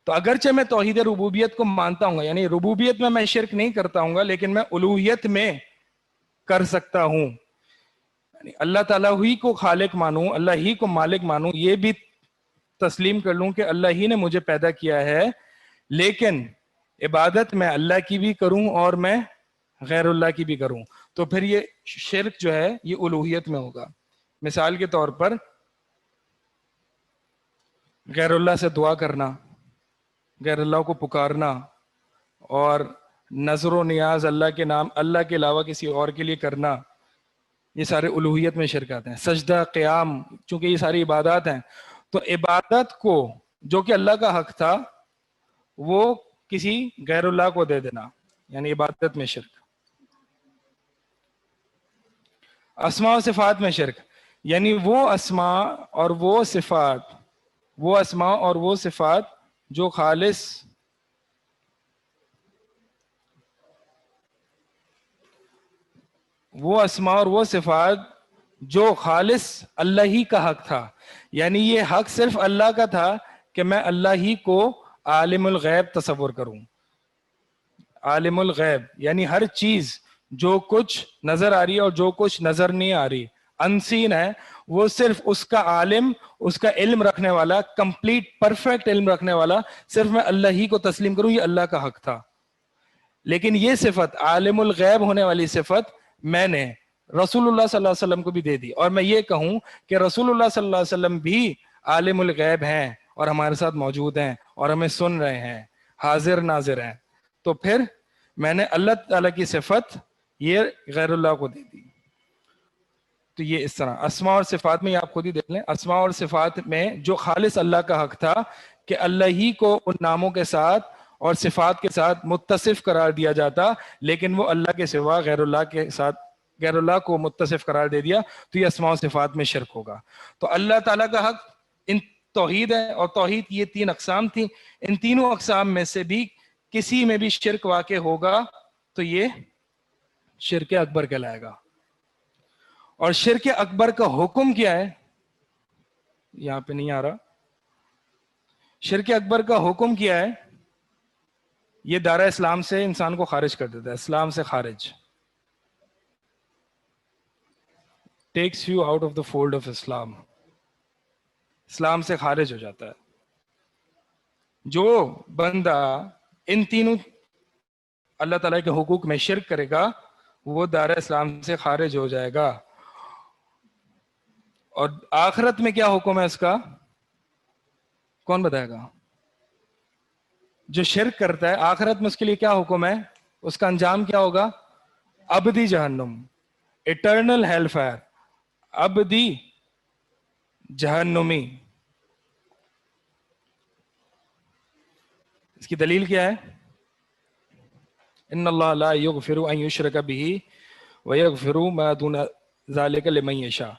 Speaker 1: تو اگرچہ میں توحید ربوبیت کو مانتا ہوں، یعنی ربوبیت میں شرک نہیں کرتا ہوں گا، لیکن میں الوہیت میں کر سکتا ہوں. یعنی اللہ تعالیٰ ہی کو خالق مانوں، اللہ ہی کو مالک مانوں، یہ بھی تسلیم کر لوں کہ اللہ ہی نے مجھے پیدا کیا ہے، لیکن عبادت میں اللہ کی بھی کروں اور میں غیر اللہ کی بھی کروں. تو پھر یہ شرک جو ہے یہ الوہیت میں ہوگا. مثال کے طور پر غیر اللہ سے دعا کرنا، غیر اللہ کو پکارنا، اور نظر و نیاز اللہ کے نام، اللہ کے علاوہ کسی اور کے لیے کرنا، یہ سارے الوہیت میں شرک آتے ہیں. سجدہ، قیام، چونکہ یہ ساری عبادات ہیں، تو عبادت کو جو کہ اللہ کا حق تھا وہ کسی غیر اللہ کو دے دینا، یعنی عبادت میں شرک. اسماء و صفات میں شرک، یعنی وہ اسماء اور وہ صفات جو خالص اللہ ہی کا حق تھا. یعنی یہ حق صرف اللہ کا تھا کہ میں اللہ ہی کو عالم الغیب تصور کروں. عالم الغیب یعنی ہر چیز جو کچھ نظر آ رہی ہے اور جو کچھ نظر نہیں آ رہی، انسین ہے، وہ صرف اس کا عالم، اس کا علم رکھنے والا، کمپلیٹ پرفیکٹ علم رکھنے والا صرف میں اللہ ہی کو تسلیم کروں، یہ اللہ کا حق تھا. لیکن یہ صفت، عالم الغیب ہونے والی صفت، میں نے رسول اللہ صلی اللہ علیہ وسلم کو بھی دے دی. اور میں یہ کہوں کہ رسول اللہ صلی اللہ علیہ وسلم بھی عالم الغیب ہیں اور ہمارے ساتھ موجود ہیں اور ہمیں سن رہے ہیں، حاضر ناظر ہیں. تو پھر میں نے اللہ تعالیٰ کی صفت یہ غیر اللہ کو دے دی. تو یہ اس طرح اسماء اور صفات میں آپ خود ہی دیکھ لیں, اسماء اور صفات میں جو خالص اللہ کا حق تھا کہ اللہ ہی کو ان ناموں کے ساتھ اور صفات کے ساتھ متصف قرار دیا جاتا, لیکن وہ اللہ کے سوا غیر اللہ کے ساتھ غیر اللہ کو متصف قرار دے دیا, تو یہ اسماء و صفات میں شرک ہوگا. تو اللہ تعالیٰ کا حق ان توحید ہے, اور توحید یہ 3 اقسام تھیں, ان تینوں اقسام میں سے بھی کسی میں بھی شرک واقع ہوگا تو یہ شرک اکبر کہلائے گا. اور شرک اکبر کا حکم کیا ہے, یہاں پہ نہیں آ رہا, شرک اکبر کا حکم کیا ہے, یہ دائرہ اسلام سے انسان کو خارج کر دیتا ہے, اسلام سے خارج, takes you out of the fold of Islam, اسلام سے خارج ہو جاتا ہے. جو بندہ ان تینوں اللہ تعالیٰ کے حقوق میں شرک کرے گا وہ دائرہ اسلام سے خارج ہو جائے گا. اور آخرت میں کیا حکم ہے اس کا, کون بتائے گا؟ جو شرک کرتا ہے آخرت میں اس کے لیے کیا حکم ہے, اس کا انجام کیا ہوگا؟ ابدی جہنم, اٹرنل ہیل فائر, ابدی جہنمی. اس کی دلیل کیا ہے؟ ان اللہ لا یغفر ان یشرک بہ ویغفر ما دون ذلک لمن یشاء,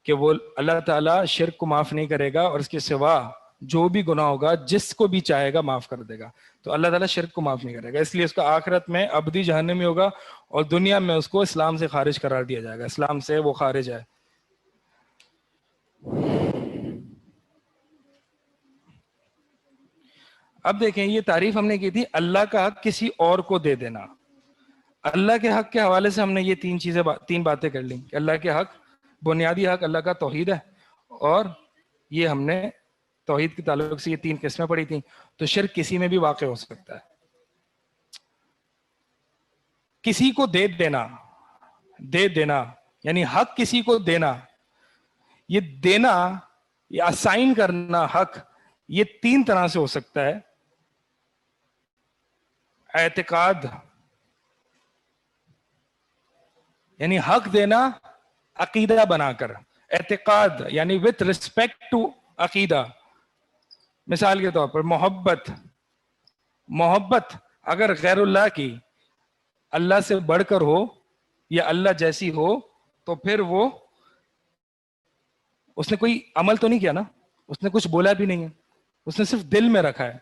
Speaker 1: کہ وہ اللہ تعالیٰ شرک کو معاف نہیں کرے گا اور اس کے سوا جو بھی گناہ ہوگا جس کو بھی چاہے گا معاف کر دے گا. تو اللہ تعالیٰ شرک کو معاف نہیں کرے گا, اس لیے اس کا آخرت میں ابدی جہنمی ہوگا, اور دنیا میں اس کو اسلام سے خارج قرار دیا جائے گا, اسلام سے وہ خارج ہے. اب دیکھیں یہ تعریف ہم نے کی تھی اللہ کا حق کسی اور کو دے دینا. اللہ کے حق کے حوالے سے ہم نے یہ 3 باتیں کر لیں کہ اللہ کے حق, بنیادی حق اللہ کا توحید ہے, اور یہ ہم نے توحید کے تعلق سے یہ 3 قسمیں پڑھی تھیں. تو شرک کسی میں بھی واقع ہو سکتا ہے. کسی کو دے دینا یعنی حق کسی کو دینا, یہ دینا یا اسائن کرنا حق, یہ 3 طرح سے ہو سکتا ہے. اعتقاد یعنی حق دینا عقیدہ بنا کر, اعتقاد یعنی وتھ رسپیکٹ ٹو عقیدہ. مثال کے طور پر محبت اگر غیر اللہ کی اللہ سے بڑھ کر ہو یا اللہ جیسی ہو تو پھر وہ اس نے کوئی عمل تو نہیں کیا نا, اس نے کچھ بولا بھی نہیں ہے, اس نے صرف دل میں رکھا ہے.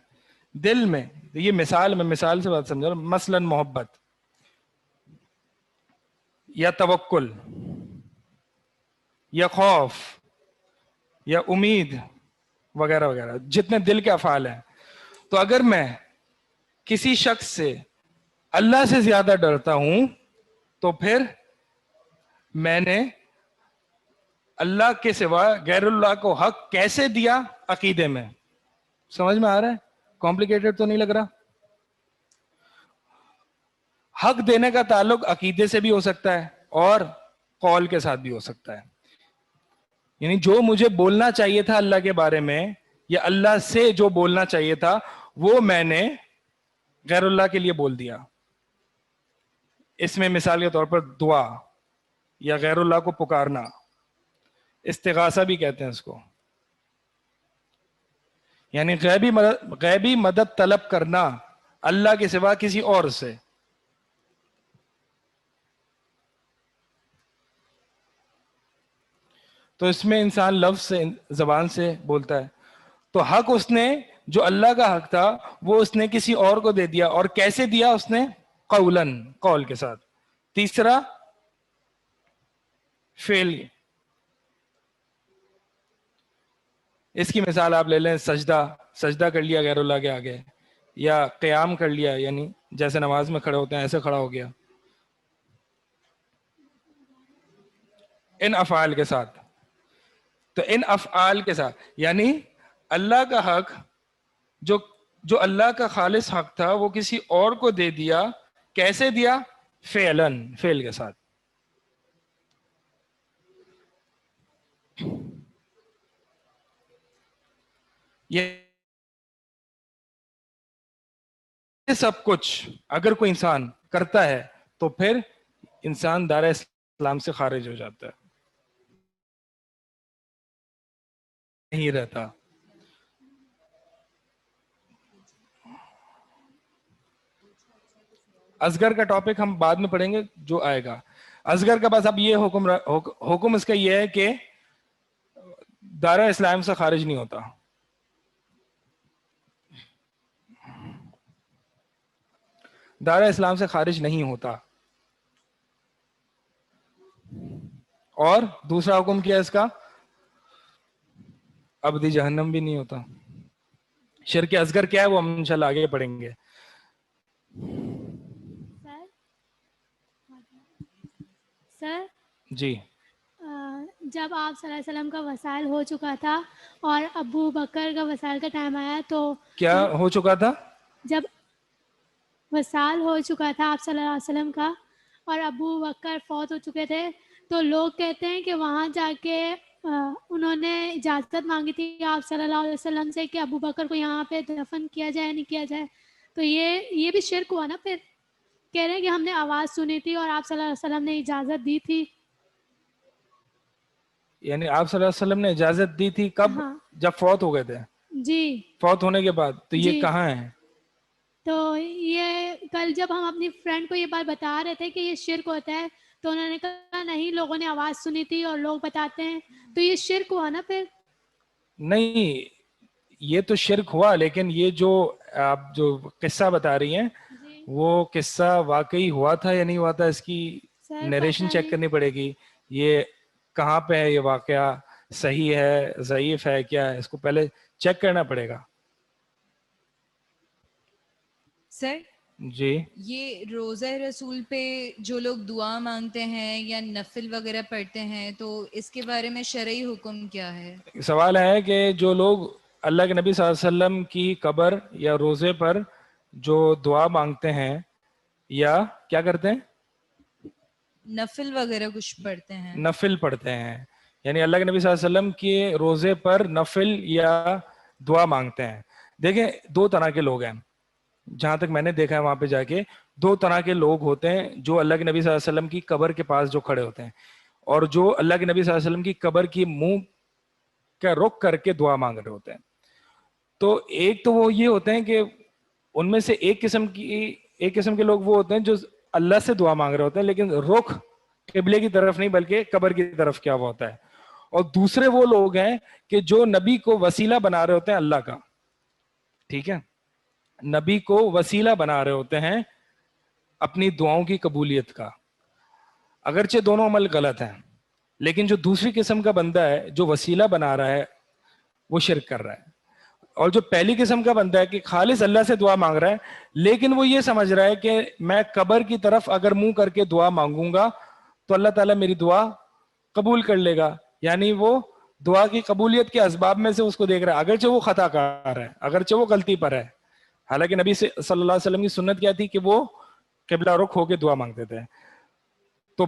Speaker 1: دل میں, یہ مثال سے بات سمجھا, مثلا محبت یا توکل یا خوف یا امید وغیرہ وغیرہ, جتنے دل کے افعال ہیں. تو اگر میں کسی شخص سے اللہ سے زیادہ ڈرتا ہوں تو پھر میں نے اللہ کے سوا غیر اللہ کو حق کیسے دیا عقیدے میں. سمجھ میں آ رہا ہے؟ کمپلیکیٹڈ تو نہیں لگ رہا. حق دینے کا تعلق عقیدے سے بھی ہو سکتا ہے اور قول کے ساتھ بھی ہو سکتا ہے. یعنی جو مجھے بولنا چاہیے تھا اللہ کے بارے میں یا اللہ سے جو بولنا چاہیے تھا وہ میں نے غیر اللہ کے لیے بول دیا. اس میں مثال کے طور پر دعا یا غیر اللہ کو پکارنا, استغاثہ بھی کہتے ہیں اس کو, یعنی غیبی مدد طلب کرنا اللہ کے سوا کسی اور سے. تو اس میں انسان لفظ سے, زبان سے بولتا ہے. تو حق اس نے جو اللہ کا حق تھا وہ اس نے کسی اور کو دے دیا, اور کیسے دیا اس نے؟ قولاً, قول کے ساتھ. تیسرا فعل, اس کی مثال آپ لے لیں, سجدہ کر لیا غیر اللہ کے آگے, یا قیام کر لیا یعنی جیسے نماز میں کھڑے ہوتے ہیں ایسے کھڑا ہو گیا, ان افعال کے ساتھ. تو ان افعال کے ساتھ یعنی اللہ کا حق جو اللہ کا خالص حق تھا وہ کسی اور کو دے دیا. کیسے دیا؟ فعلاً, فعل کے ساتھ. یہ سب کچھ اگر کوئی انسان کرتا ہے تو پھر انسان دائرہ اسلام سے خارج ہو جاتا ہے, نہیں رہتا. اصغر کا ٹاپک ہم بعد میں پڑھیں گے جو آئے گا. اصغر کا بس اب یہ حکم اس کا یہ ہے کہ دائرہ اسلام سے خارج نہیں ہوتا. دائرہ اسلام سے خارج نہیں ہوتا. اور دوسرا حکم کیا ہے اس کا؟ ابدی جہنم بھی نہیں ہوتا. شرک اصغر کیا ہے وہ ہم انشاءاللہ آگے پڑھیں گے.
Speaker 3: سر
Speaker 1: جی
Speaker 3: جب آپ صلی اللہ علیہ وسلم کا وصال ہو چکا تھا اور ابو بکر کا وصال کا ٹائم آیا تو
Speaker 1: کیا ہو چکا تھا؟
Speaker 3: جب وصال ہو چکا تھا آپ صلی اللہ علیہ وسلم کا اور ابو بکر فوت ہو چکے تھے تو لوگ کہتے ہیں کہ وہاں جا کے انہوں نے اجازت مانگی تھی آپ صلی اللہ علیہ وسلم سے کہ ابو بکر کو یہاں پہ دفن کیا جائے نہیں کیا جائے, تو یہ بھی شرک ہوا نا. پھر کہہ رہے ہیں کہ ہم نے آواز سنی تھی اور آپ صلی اللہ علیہ وسلم نے اجازت دی تھی.
Speaker 1: یعنی آپ صلی اللہ علیہ وسلم نے اجازت دی تھی کب؟
Speaker 3: ہاں
Speaker 1: جب فوت ہو گئے تھے.
Speaker 3: جی
Speaker 1: فوت ہونے کے بعد. تو یہ
Speaker 3: جی
Speaker 1: کہاں ہے؟
Speaker 3: تو یہ کل جب ہم اپنی فرینڈ کو یہ بات بتا رہے تھے کہ یہ شرک ہوتا ہے تو انہوں نے کہا نہیں لوگوں نے آواز سنی تھی اور لوگ بتاتے ہیں, تو یہ شرک ہوا نا پھر.
Speaker 1: نہیں یہ تو شرک ہوا, لیکن یہ جو آپ جو قصہ بتا رہی ہیں
Speaker 3: جی
Speaker 1: وہ قصہ واقعی ہوا تھا یا نہیں ہوا تھا, اس کی
Speaker 3: سر
Speaker 1: نریشن
Speaker 3: پتہ
Speaker 1: چیک
Speaker 3: نہیں.
Speaker 1: کرنی پڑے گی. یہ کہاں پہ ہے یہ واقعہ, صحیح ہے ضعیف ہے کیا ہے, اس کو پہلے چیک کرنا پڑے گا.
Speaker 2: سر
Speaker 1: جی
Speaker 2: یہ روزہ رسول پہ جو لوگ دعا مانگتے ہیں یا نفل وغیرہ پڑھتے ہیں تو اس کے بارے میں شرعی حکم کیا ہے؟
Speaker 1: سوال ہے کہ جو لوگ اللہ کے نبی صلی اللہ علیہ وسلم کی قبر یا روزے پر جو دعا مانگتے ہیں یا کیا کرتے ہیں,
Speaker 2: نفل وغیرہ کچھ پڑھتے ہیں,
Speaker 1: نفل پڑھتے ہیں, یعنی اللہ کے نبی صلی اللہ علیہ وسلم کے روزے پر نفل یا دعا مانگتے ہیں. دیکھیں دو طرح کے لوگ ہیں, جہاں تک میں نے دیکھا ہے وہاں پہ جا کے, دو طرح کے لوگ ہوتے ہیں جو اللہ کے نبی صلی اللہ علیہ وسلم کی قبر کے پاس جو کھڑے ہوتے ہیں اور جو اللہ کے نبی صلی اللہ علیہ وسلم کی قبر کی منہ کا رخ کر کے دعا مانگ رہے ہوتے ہیں. تو ایک تو وہ یہ ہوتے ہیں کہ ان میں سے ایک قسم کے لوگ وہ ہوتے ہیں جو اللہ سے دعا مانگ رہے ہوتے ہیں لیکن رخ قبلے کی طرف نہیں بلکہ قبر کی طرف کیا ہوا ہوتا ہے. اور دوسرے وہ لوگ ہیں کہ جو نبی کو وسیلہ بنا رہے ہوتے ہیں اللہ کا. ٹھیک ہے, نبی کو وسیلہ بنا رہے ہوتے ہیں اپنی دعاؤں کی قبولیت کا. اگرچہ دونوں عمل غلط ہیں, لیکن جو دوسری قسم کا بندہ ہے جو وسیلہ بنا رہا ہے وہ شرک کر رہا ہے. اور جو پہلی قسم کا بندہ ہے کہ خالص اللہ سے دعا مانگ رہا ہے لیکن وہ یہ سمجھ رہا ہے کہ میں قبر کی طرف اگر منہ کر کے دعا مانگوں گا تو اللہ تعالیٰ میری دعا قبول کر لے گا. یعنی وہ دعا کی قبولیت کے اسباب میں سے اس کو دیکھ رہا ہے, اگرچہ وہ خطا کار ہے, اگرچہ وہ غلطی پر ہے. حالانکہ نبی صلی اللہ علیہ وسلم کی سنت کیا تھی کہ وہ قبلہ رخ ہو کے دعا مانگتے تھے. تو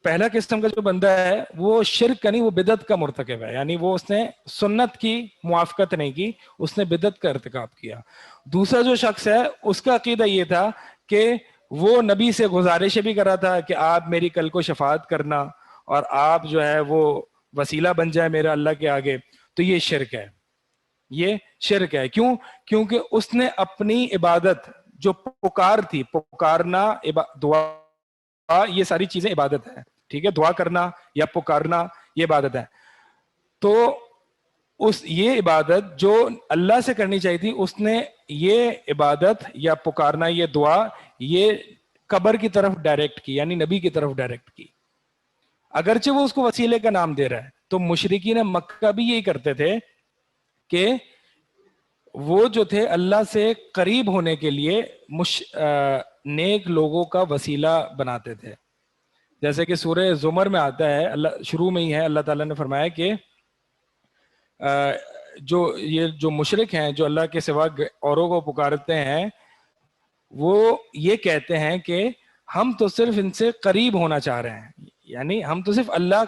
Speaker 1: پہلا قسم کا جو بندہ ہے وہ شرک کا نہیں, وہ بدعت کا مرتکب ہے, یعنی وہ اس نے سنت کی موافقت نہیں کی, اس نے بدعت کا ارتکاب کیا. دوسرا جو شخص ہے اس کا عقیدہ یہ تھا کہ وہ نبی سے گزارش بھی کر رہا تھا کہ آپ میری کل کو شفاعت کرنا اور آپ جو ہے وہ وسیلہ بن جائے میرا اللہ کے آگے. تو یہ شرک ہے, یہ شرک ہے. کیوں؟ کیونکہ اس نے اپنی عبادت جو پکار تھی, پکارنا, دعا, یہ ساری چیزیں عبادت ہے. ٹھیک ہے, دعا کرنا یا پکارنا یہ عبادت ہے. تو یہ عبادت جو اللہ سے کرنی چاہیے تھی اس نے یہ عبادت یا پکارنا یہ دعا یہ قبر کی طرف ڈائریکٹ کی, یعنی نبی کی طرف ڈائریکٹ کی, اگرچہ وہ اس کو وسیلے کا نام دے رہا ہے. تو مشرکین مکہ بھی یہی کرتے تھے کہ وہ جو تھے اللہ سے قریب ہونے کے لیے نیک لوگوں کا وسیلہ بناتے تھے. جیسے کہ سورہ زمر میں آتا ہے, اللہ شروع میں ہی ہے, اللہ تعالیٰ نے فرمایا کہ جو مشرک ہیں جو اللہ کے سوا اوروں کو پکارتے ہیں وہ یہ کہتے ہیں کہ ہم تو صرف ان سے قریب ہونا چاہ رہے ہیں, یعنی ہم تو صرف اللہ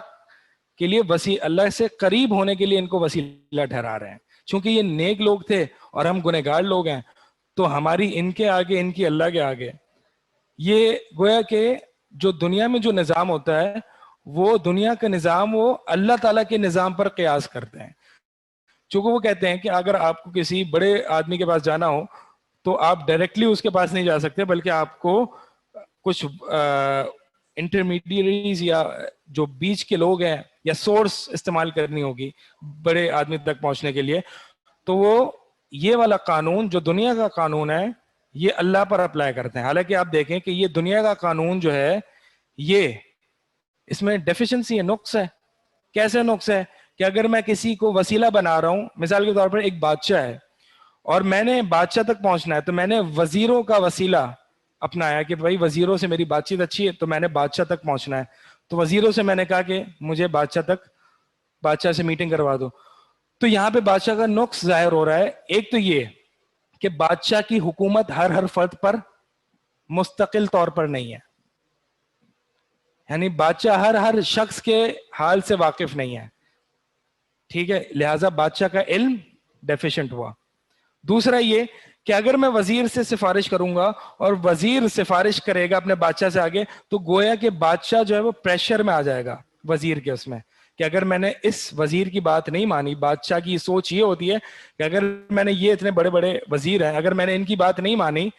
Speaker 1: کے لیے اللہ سے قریب ہونے کے لیے ان کو وسیلہ ٹھہرا رہے ہیں. چونکہ یہ نیک لوگ تھے اور ہم گنہگار لوگ ہیں تو ہماری ان کے آگے, ان کی اللہ کے آگے یہ گویا کہ جو دنیا میں جو نظام ہوتا ہے وہ دنیا کا نظام وہ اللہ تعالیٰ کے نظام پر قیاس کرتے ہیں. چونکہ وہ کہتے ہیں کہ اگر آپ کو کسی بڑے آدمی کے پاس جانا ہو تو آپ ڈائریکٹلی اس کے پاس نہیں جا سکتے, بلکہ آپ کو کچھ انٹرمیڈیریز یا جو بیچ کے لوگ ہیں یا سورس استعمال کرنی ہوگی بڑے آدمی تک پہنچنے کے لیے. تو وہ یہ والا قانون جو دنیا کا قانون ہے یہ اللہ پر اپلائی کرتے ہیں. حالانکہ آپ دیکھیں کہ یہ دنیا کا قانون جو ہے یہ اس میں ڈیفیشنسی ہے, نقص ہے. کیسے نقص ہے کہ اگر میں کسی کو وسیلہ بنا رہا ہوں, مثال کے طور پر ایک بادشاہ ہے اور میں نے بادشاہ تک پہنچنا ہے, تو میں نے وزیروں کا وسیلہ اپنایا کہ بھائی وزیروں سے میری بات چیت اچھی ہے تو میں نے بادشاہ تک پہنچنا ہے. تو وزیروں سے میں نے کہا کہ مجھے بادشاہ سے میٹنگ کروا دو. تو یہاں پہ بادشاہ کا نقص ظاہر ہو رہا ہے. ایک تو یہ کہ بادشاہ کی حکومت ہر فرد پر مستقل طور پر نہیں ہے, یعنی بادشاہ ہر شخص کے حال سے واقف نہیں ہے, ٹھیک ہے, لہذا بادشاہ کا علم ڈیفیشنٹ ہوا. دوسرا یہ کہ اگر میں وزیر سے سفارش کروں گا اور وزیر سفارش کرے گا اپنے بادشاہ سے آگے, تو گویا کہ بادشاہ جو ہے وہ پریشر میں آ جائے گا وزیر کے اس میں کہ اگر میں نے اس وزیر کی بات نہیں مانی. بادشاہ کی سوچ یہ ہوتی ہے کہ اگر میں نے یہ اتنے بڑے بڑے وزیر ہیں, اگر میں نے ان کی بات نہیں مانی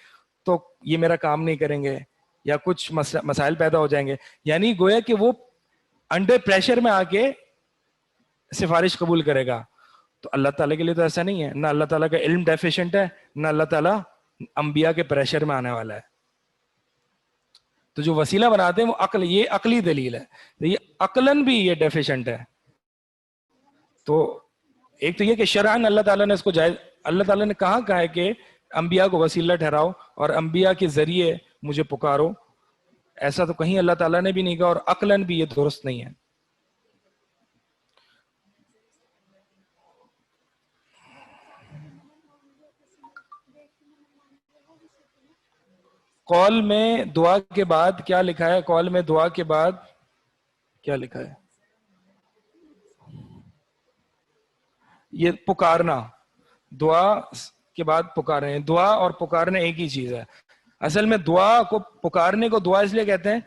Speaker 1: تو یہ میرا کام نہیں کریں گے یا کچھ مسائل پیدا ہو جائیں گے. یعنی گویا کہ وہ انڈر پریشر میں آ کے سفارش قبول کرے گا. تو اللہ تعالیٰ کے لیے تو ایسا نہیں ہے, نہ اللہ تعالیٰ کا علم ڈیفیشنٹ ہے, نہ اللہ تعالیٰ انبیاء کے پریشر میں آنے والا ہے. تو جو وسیلہ بناتے ہیں وہ عقل, یہ عقلی دلیل ہے, یہ عقلاً بھی یہ ڈیفیشنٹ ہے. تو ایک تو یہ کہ شرعاً اللہ تعالیٰ نے اس کو جائز, اللہ تعالیٰ نے کہا ہے کہ انبیاء کو وسیلہ ٹھہراؤ اور انبیاء کے ذریعے مجھے پکارو, ایسا تو کہیں اللہ تعالیٰ نے بھی نہیں کہا, اور عقلاً بھی یہ درست نہیں ہے. قول میں دعا کے بعد کیا لکھا ہے؟ قول میں دعا کے بعد کیا لکھا ہے؟ یہ پکارنا, دعا کے بعد پکارنے, دعا اور پکارنے ایک ہی چیز ہے. اصل میں دعا کو, پکارنے کو دعا اس لیے کہتے ہیں,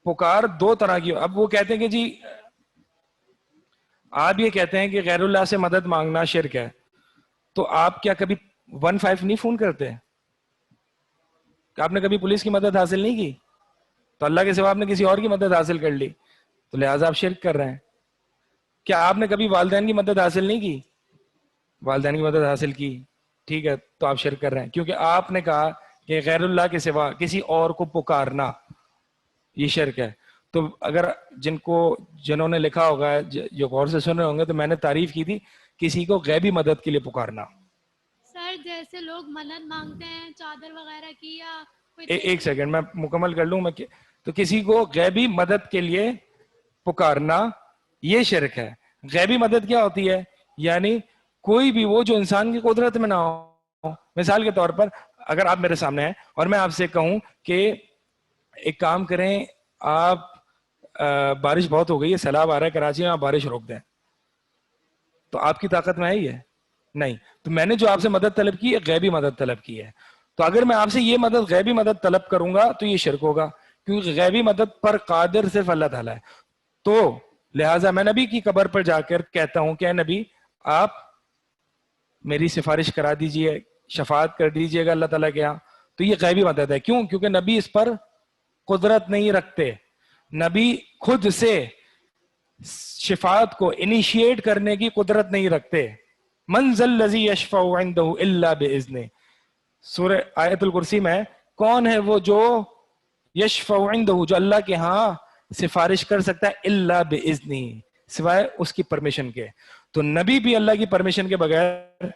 Speaker 1: پکار دو طرح کی. اب وہ کہتے ہیں کہ جی آپ یہ کہتے ہیں کہ غیر اللہ سے مدد مانگنا شرک ہے, تو آپ کیا کبھی 15 نہیں فون کرتے؟ کہ آپ نے کبھی پولیس کی مدد حاصل نہیں کی, تو اللہ کے سوا آپ نے کسی اور کی مدد حاصل کر لی, تو لہٰذا آپ شرک کر رہے ہیں. کیا آپ نے کبھی والدین کی مدد حاصل نہیں کی؟ والدین کی مدد حاصل کی, ٹھیک ہے, تو آپ شرک کر رہے ہیں, کیونکہ آپ نے کہا کہ غیر اللہ کے سوا کسی اور کو پکارنا یہ شرک ہے. تو اگر جنہوں نے لکھا ہوگا, جو غور سے سن رہے ہوں گے, تو میں نے تعریف کی تھی کسی کو غیبی مدد کے لیے پکارنا.
Speaker 3: سر جیسے لوگ منت مانگتے ہیں چادر وغیرہ کی, یا
Speaker 1: ایک سیکنڈ میں مکمل کر لوں. تو کسی کو غیبی مدد کے لیے پکارنا یہ شرک ہے. غیبی مدد کیا ہوتی ہے؟ یعنی کوئی بھی وہ جو انسان کی قدرت میں نہ ہو. مثال کے طور پر اگر آپ میرے سامنے ہیں اور میں آپ سے کہوں کہ ایک کام کریں, آپ بارش بہت ہو گئی ہے, سیلاب آ رہا ہے کراچی میں, آپ بارش روک دیں, تو آپ کی طاقت میں ہے یہ نہیں. تو میں نے جو آپ سے مدد طلب کی ہے غیبی مدد طلب کی ہے. تو اگر میں آپ سے یہ مدد غیبی مدد طلب کروں گا تو یہ شرک ہوگا, کیونکہ غیبی مدد پر قادر صرف اللہ تعالیٰ ہے. تو لہٰذا میں نبی کی قبر پر جا کر کہتا ہوں کہ اے نبی آپ میری سفارش کرا دیجئے, شفاعت کر دیجئے گا اللہ تعالیٰ کے یہاں. تو یہ غیبی مدد ہے. کیوں؟ کیونکہ نبی اس پر قدرت نہیں رکھتے. نبی خود سے شفاعت کو انیشیٹ کرنے کی قدرت نہیں رکھتے. من ذا الذی یشفع عنده الا باذنہ, سورہ آیت الکرسی میں کون ہے وہ جو یشفع عنده, جو اللہ کے ہاں سفارش کر سکتا ہے, الا باذنہ, سوائے اس کی پرمیشن کے. تو نبی بھی اللہ کی پرمیشن کے بغیر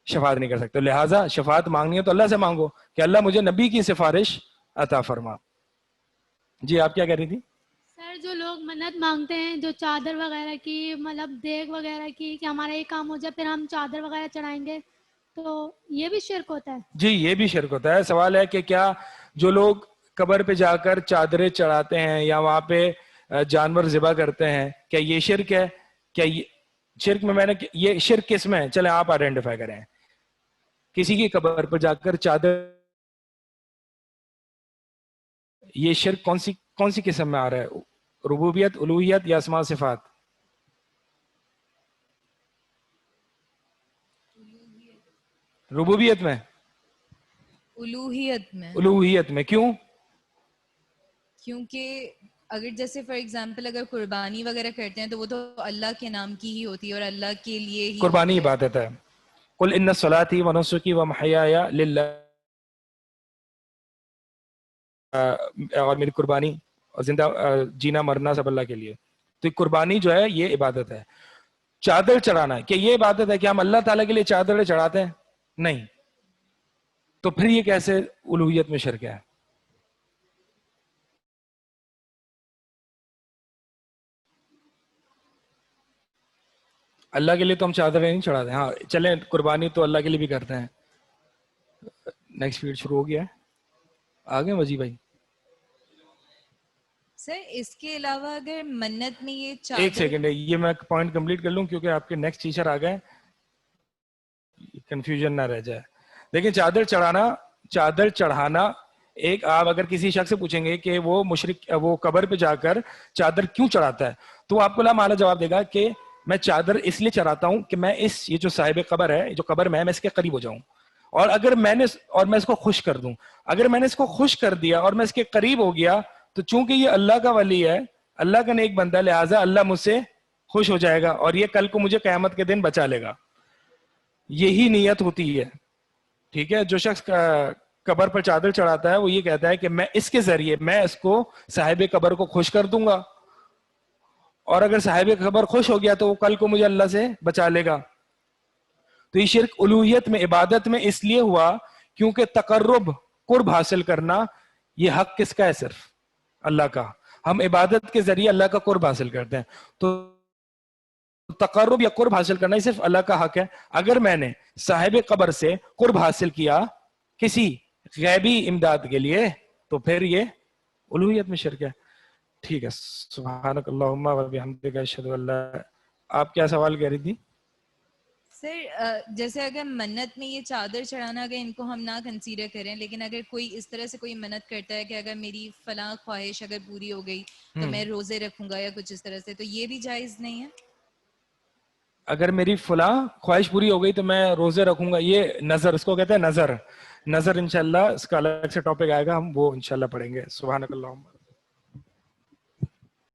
Speaker 1: شفاعت نہیں کر سکتے. لہٰذا شفاعت مانگنی ہے تو اللہ سے مانگو کہ اللہ مجھے نبی کی سفارش عطا فرما. جی آپ کیا کہہ رہی تھی؟
Speaker 3: سر جو لوگ منت مانگتے ہیں جو چادر وغیرہ کی, مطلب دیگ وغیرہ کی, کہ ہمارا یہ کام ہو جائے پھر ہم چادر وغیرہ چڑھائیں گے, تو یہ بھی شرک ہوتا ہے؟
Speaker 1: جی یہ بھی شرک ہوتا ہے. سوال ہے کہ کیا جو لوگ قبر پہ جا کر چادریں چڑھاتے ہیں یا وہاں پہ جانور ذبح کرتے ہیں, کیا یہ شرک ہے؟ کیا یہ شرک میں نے یہ شرک کس میں ہے؟ چلیں آپ آئیڈینٹیفائی کریں. کسی کی قبر پر جا کر چادر یہ شرک کون سی قسم میں آ رہا ہے؟ ربوبیت، الوہیت یا اسماء صفات؟ ربوبیت میں، الوہیت میں کیوں؟
Speaker 2: کیونکہ اگر جیسے فار ایگزامپل اگر قربانی وغیرہ کرتے ہیں تو وہ تو اللہ کے نام کی ہی ہوتی ہے اور اللہ کے لیے ہی
Speaker 1: قربانی عبادت ہے. قل ان صلاتي ونسكي ومحياي لله، اور میری قربانی اور زندہ جینا مرنا سب اللہ کے لیے. تو قربانی جو ہے یہ عبادت ہے. چادر چڑھانا کہ یہ عبادت ہے کہ ہم اللہ تعالیٰ کے لیے چادریں چڑھاتے ہیں؟ نہیں. تو پھر یہ کیسے الوہیت میں شرک ہے؟ اللہ کے لیے تو ہم چادریں نہیں چڑھاتے. ہاں چلیں قربانی تو اللہ کے لیے بھی کرتے ہیں. نیکسٹ پیریڈ شروع ہو گیا ہے. آگے وجی بھائی.
Speaker 2: سر اس کے علاوہ اگر منت میں یہ
Speaker 1: ایک سیکنڈ ہے، یہ میں پوائنٹ کمپلیٹ کر لوں کیونکہ آپ کے نیکسٹ ٹیچر آ گئے، کنفیوژن نہ رہ جائے. دیکھیں چادر چڑھانا ایک، آپ اگر کسی شخص سے پوچھیں گے کہ وہ مشرک وہ قبر پہ جا کر چادر کیوں چڑھاتا ہے تو آپ کو لامحالہ جواب دے گا کہ میں چادر اس لیے چڑھاتا ہوں کہ میں یہ جو صاحب قبر ہے، جو قبر میں اس کے قریب ہو جاؤں، اور اگر میں اس کو خوش کر دوں. اگر میں نے اس کو خوش کر دیا اور میں اس کے قریب ہو گیا تو چونکہ یہ اللہ کا ولی ہے، اللہ کا نیک بندہ، لہٰذا اللہ مجھ سے خوش ہو جائے گا اور یہ کل کو مجھے قیامت کے دن بچا لے گا. یہی نیت ہوتی ہے. ٹھیک ہے. جو شخص قبر پر چادر چڑھاتا ہے وہ یہ کہتا ہے کہ میں اس کے ذریعے میں اس کو صاحب قبر کو خوش کر دوں گا، اور اگر صاحب قبر خوش ہو گیا تو وہ کل کو مجھے اللہ سے بچا لے گا. تو یہ شرک الوہیت میں، عبادت میں اس لیے ہوا کیونکہ تقرب، قرب حاصل کرنا، یہ حق کس کا ہے؟ صرف اللہ کا. ہم عبادت کے ذریعے اللہ کا قرب حاصل کرتے ہیں. تو تقرب یا قرب حاصل کرنا یہ صرف اللہ کا حق ہے. اگر میں نے صاحب قبر سے قرب حاصل کیا کسی غیبی امداد کے لیے تو پھر یہ الوہیت میں شرک ہے. ٹھیک ہے. سبحانک اللہم و بحمدک اشہد ان لا. آپ کیا سوال کہہ رہی تھی؟
Speaker 2: سر جیسے اگر منت میں یہ چادر چڑھانا اگر ان کو ہم نہ کنسیڈر کریں، لیکن اگر کوئی اس طرح سے کوئی منت کرتا ہے کہ اگر میری فلاں خواہش اگر پوری ہو گئی تو میں روزے رکھوں گا یا کچھ اس طرح سے، تو یہ بھی جائز نہیں ہے؟
Speaker 1: اگر میری فلاں خواہش پوری ہو گئی تو میں روزے رکھوں گا، یہ نظر، اس کو کہتے ہیں نظر. انشاءاللہ اس کا الگ سے ٹاپک آئے گا، ہم وہ انشاءاللہ پڑھیں گے. سبحانک اللہم.